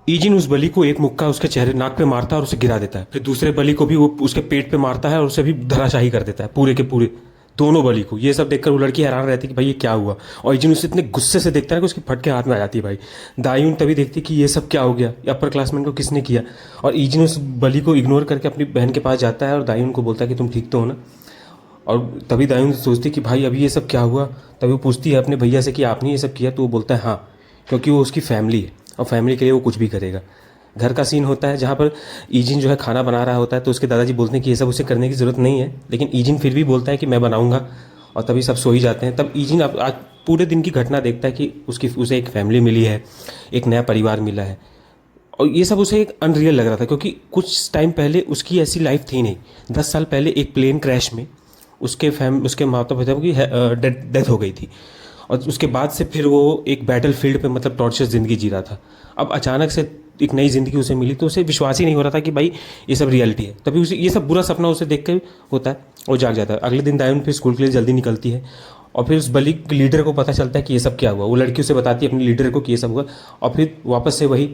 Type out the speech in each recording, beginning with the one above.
Eigen उस बलि को एक मुक्का उसके चेहरे नाक पे मारता है और उसे गिरा देता है। फिर दूसरे बलि को भी वो उसके पेट पे मारता है और उसे भी धराशाही कर देता है, पूरे के पूरे दोनों बलि को। ये सब देखकर वो लड़की हैरान रहती है कि भाई ये क्या हुआ। और ईजिन उसे इतने गुस्से से देखता है कि उसकी फटके हाथ में आ जाती है भाई। दायून तभी देखती है कि ये सब क्या हो गया, अपर क्लासमैन को किसने किया। और ईजिन उस बलि को इग्नोर करके अपनी बहन के पास जाता है और दायून को बोलता है कि तुम ठीक तो हो ना। और तभी दायून सोचती कि भाई अभी ये सब क्या हुआ। तभी वो पूछती है अपने भैया से कि आपने ये सब किया, तो वो बोलता है हाँ, क्योंकि वो उसकी फैमिली है और फैमिली के लिए वो कुछ भी करेगा। घर का सीन होता है जहाँ पर ईजिन जो है खाना बना रहा होता है, तो उसके दादाजी बोलते हैं कि ये सब उसे करने की ज़रूरत नहीं है, लेकिन ईजिन फिर भी बोलता है कि मैं बनाऊंगा। और तभी सब सो ही जाते हैं। तब ईजिन अब आज पूरे दिन की घटना देखता है कि उसे एक फैमिली मिली है, एक नया परिवार मिला है। और ये सब उसे एक अनरियल लग रहा था, क्योंकि कुछ टाइम पहले उसकी ऐसी लाइफ थी नहीं। 10 साल पहले एक प्लेन क्रैश में उसके माता पिता की डेथ हो गई थी। और उसके बाद से फिर वो एक बैटल फील्ड पे मतलब टॉर्चर ज़िंदगी जी रहा था। अब अचानक से एक नई ज़िंदगी उसे मिली, तो उसे विश्वास ही नहीं हो रहा था कि भाई ये सब रियलिटी है। तभी उसे ये सब बुरा सपना उसे देख कर होता है और जाग जाता है। अगले दिन दायून फिर स्कूल के लिए जल्दी निकलती है और फिर उस बलि लीडर को पता चलता है कि ये सब क्या हुआ। वो लड़की उसे बताती है अपने लीडर को कि ये सब हुआ। और फिर वापस से वही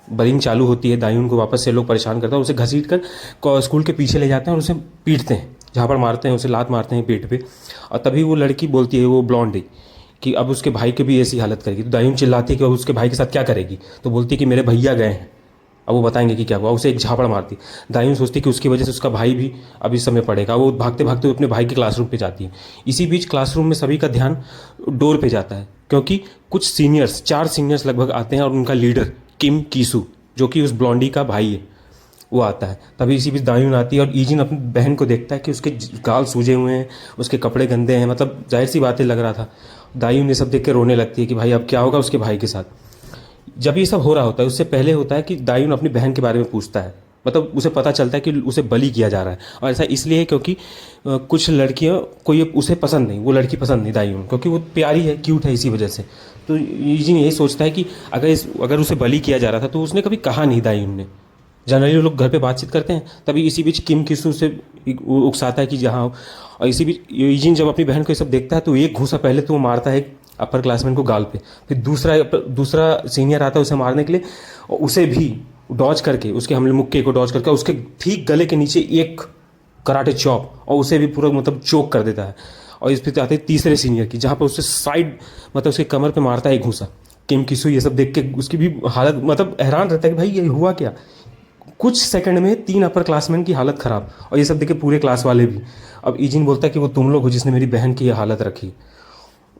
बलिंग चालू होती है। दायून को वापस से लोग परेशान करते हैं, उसे घसीट कर स्कूल के पीछे ले जाते हैं और उसे पीटते हैं, जहाँ पर मारते हैं उसे लात मारते हैं पेट पे। और तभी वो लड़की बोलती है, वो ब्लॉन्ड है, कि अब उसके भाई की भी ऐसी हालत करेगी। तो दायून चिल्लाती है कि अब उसके भाई के साथ क्या करेगी। तो बोलती है कि मेरे भैया गए हैं, अब वो बताएंगे कि क्या हुआ। उसे एक झापड़ मारती। दायून सोचती है कि उसकी वजह से उसका भाई भी अब इस समय पड़ेगा। वो भागते भागते अपने भाई के क्लासरूम पे जाती है। इसी बीच क्लासरूम में सभी का ध्यान डोर पे जाता है, क्योंकि कुछ सीनियर्स 4 सीनियर्स लगभग आते हैं और उनका लीडर किम कीसू, जो कि उस ब्लॉन्डी का भाई है, वो आता है। तभी इसी बीच दायून आती है और ईजिन अपनी बहन को देखता है कि उसके गाल सूजे हुए हैं, उसके कपड़े गंदे हैं, मतलब जाहिर सी बातें लग रहा था। दायून ये सब देख के रोने लगती है कि भाई अब क्या होगा उसके भाई के साथ। जब ये सब हो रहा होता है उससे पहले होता है कि दायून अपनी बहन के बारे में पूछता है। मतलब उसे पता चलता है कि उसे बलि किया जा रहा है। और ऐसा इसलिए है क्योंकि कुछ लड़कियों को ये उसे पसंद नहीं, वो लड़की पसंद नहीं दायून, क्योंकि वो प्यारी है, क्यूट है, इसी वजह से। तो ईजिन यही सोचता है कि अगर उसे बलि किया जा रहा था तो उसने कभी कहा नहीं दायून ने। जनरली लोग घर पे बातचीत करते हैं। तभी इसी बीच किम किसू से उकसाता है कि जहाँ। और इसी बीच यूजिन जब अपनी बहन को ये सब देखता है तो एक घूसा पहले तो वो मारता है अपर क्लासमैन को गाल पे। फिर दूसरा सीनियर आता है उसे मारने के लिए, और उसे भी डॉज करके, उसके हमले मुक्के को डॉज करके उसके ठीक गले के नीचे एक कराटे चॉप, और उसे भी पूरा मतलब चोक कर देता है। और इस पर आते हैं तीसरे सीनियर की, जहाँ पर उससे साइड मतलब उसके कमर पे मारता है एक घूसा। किम किसू ये सब देख के उसकी भी हालत मतलब हैरान रहता है कि भाई ये हुआ क्या। कुछ सेकंड में 3 अपर क्लासमैन की हालत ख़राब, और ये सब देखे पूरे क्लास वाले भी। अब ईजिन बोलता है कि वो तुम लोग हो जिसने मेरी बहन की ये हालत रखी।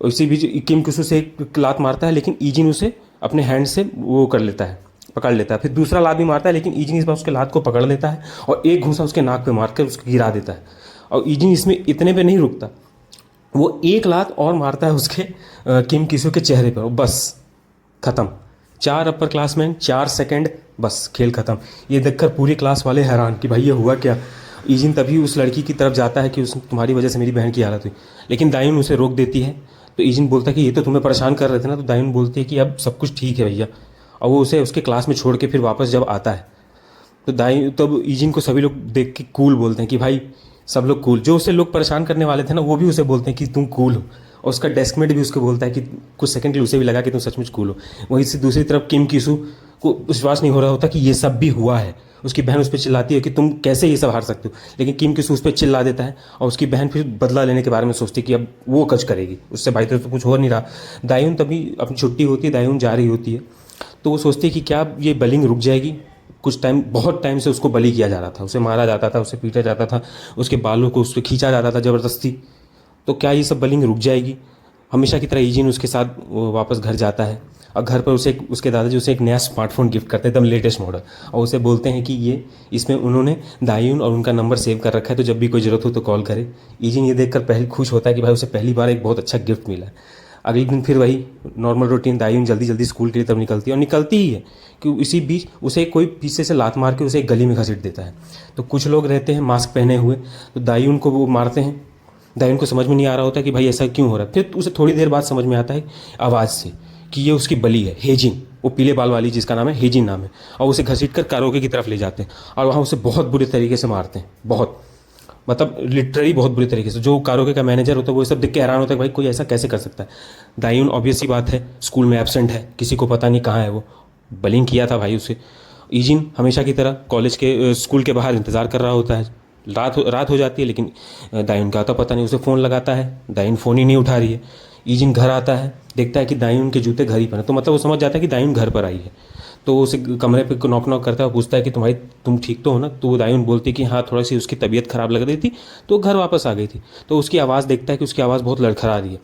और इसी बीच किम किसू से एक लात मारता है, लेकिन ईजिन उसे अपने हैंड से वो कर लेता है, पकड़ लेता है। फिर दूसरा लात भी मारता है, लेकिन ईजिन इस बार उसके लात को पकड़ लेता है और एक घूसा उसके नाक पे मारकर उसको गिरा देता है। और ईजिन इसमें इतने पे नहीं रुकता, वो एक लात और मारता है उसके किम किसू के चेहरे पर। बस खत्म। 4 अपर क्लासमैन, 4 सेकंड, बस खेल खत्म। ये देखकर पूरी क्लास वाले हैरान कि भाई ये हुआ क्या। ईजिन तभी उस लड़की की तरफ जाता है कि उस तुम्हारी वजह से मेरी बहन की हालत हुई, लेकिन दायून उसे रोक देती है। तो ईजिन बोलता है कि ये तो तुम्हें परेशान कर रहे थे ना। तो दायून बोलती है कि अब सब कुछ ठीक है भैया। और वो उसे उसके क्लास में छोड़ के फिर वापस जब आता है, तो दायून तब ईजिन को सभी लोग देख के कूल बोलते हैं कि भाई सब लोग कूल। जो उसे लोग परेशान करने वाले थे ना, वो भी उसे बोलते हैं कि तुम कूल हो। और उसका डेस्कमेट भी उसको बोलता है कि कुछ सेकंड के लिए उसे भी लगा कि तुम सचमुच कूल हो। वहीं से दूसरी तरफ किम किसू को विश्वास नहीं हो रहा होता कि ये सब भी हुआ है। उसकी बहन उस पर चिल्लाती है कि तुम कैसे ये सब हार सकते हो, लेकिन किम किसू उस पर चिल्ला देता है। और उसकी बहन फिर बदला लेने के बारे में सोचती है कि अब वो कच करेगी, उससे भाई तो कुछ हो नहीं रहा। दायून तभी अपनी छुट्टी होती है, दायून जा रही होती है, तो वो सोचती है कि क्या ये बलिंग रुक जाएगी। कुछ टाइम, बहुत टाइम से उसको बलि किया जा रहा था, उसे मारा जाता था, उसे पीटा जाता था, उसके बालों को उस पर खींचा जाता था ज़बरदस्ती। तो क्या ये सब बलिंग रुक जाएगी। हमेशा की तरह ईजिन उसके साथ वापस घर जाता है, और घर पर उसके दादाजी उसे एक नया स्मार्टफोन गिफ्ट करते हैं, एकदम लेटेस्ट मॉडल। और उसे बोलते हैं कि ये इसमें उन्होंने दायून और उनका नंबर सेव कर रखा है, तो जब भी कोई ज़रूरत हो तो कॉल करे। ईजिन ये देखकर पहले खुश होता है कि भाई उसे पहली बार एक बहुत अच्छा गिफ्ट मिला है। अगले दिन फिर वही नॉर्मल रूटीन, दायून जल्दी जल्दी स्कूल के लिए तब निकलती है, और निकलती ही है कि इसी बीच उसे कोई पीछे से लात मार के उसे एक गली में घसीट देता है। तो कुछ लोग रहते हैं मास्क पहने हुए, तो दायून को वो मारते हैं। दायून को समझ में नहीं आ रहा होता कि भाई ऐसा क्यों हो रहा है। फिर उसे थोड़ी देर बाद समझ में आता है आवाज़ से कि ये उसकी बलि है, हेजिन, वो पीले बाल वाली जिसका नाम है हेजिन नाम है। और उसे घसीट कर कारोके की तरफ ले जाते हैं और वहाँ उसे बहुत बुरे तरीके से मारते हैं, बहुत मतलब लिटरली बहुत बुरी तरीके से। जो कारोके का मैनेजर होता है वो सब देख के हैरान होता है कि भाई कोई ऐसा कैसे कर सकता है। दायून ऑब्वियस ही बात है स्कूल में एब्सेंट है, किसी को पता नहीं कहाँ है वो। बलिंग किया था भाई उसे। ईजिन हमेशा की तरह कॉलेज के स्कूल के बाहर इंतज़ार कर रहा होता है। रात हो जाती है, लेकिन दायून का तो पता नहीं। उसे फ़ोन लगाता है, दायून फ़ोन ही नहीं उठा रही है। ईजिन घर आता है, देखता है कि दायून के जूते घर ही पर हैं, तो मतलब वो समझ जाता है कि दायून घर पर आई है। तो वो उसे कमरे पे नॉक नॉक करता है और पूछता है कि तुम ठीक तो हो ना। तो वो दायून बोलती है कि हाँ, थोड़ा सी उसकी तबीयत ख़राब लग रही थी, तो घर वापस आ गई थी। तो उसकी आवाज़ देखता है कि उसकी आवाज़ बहुत लड़खड़ा रही है।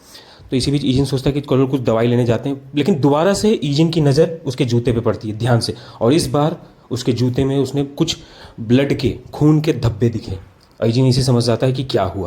तो इसी बीच ईजिन सोचता है कि चलो कुछ दवाई लेने जाते हैं, लेकिन दोबारा से ईजिन की नज़र उसके जूते पे पड़ती है ध्यान से, और इस बार उसके जूते में उसने कुछ ब्लड के, खून के धब्बे दिखे। ईजिन इसे समझ जाता है कि क्या हुआ।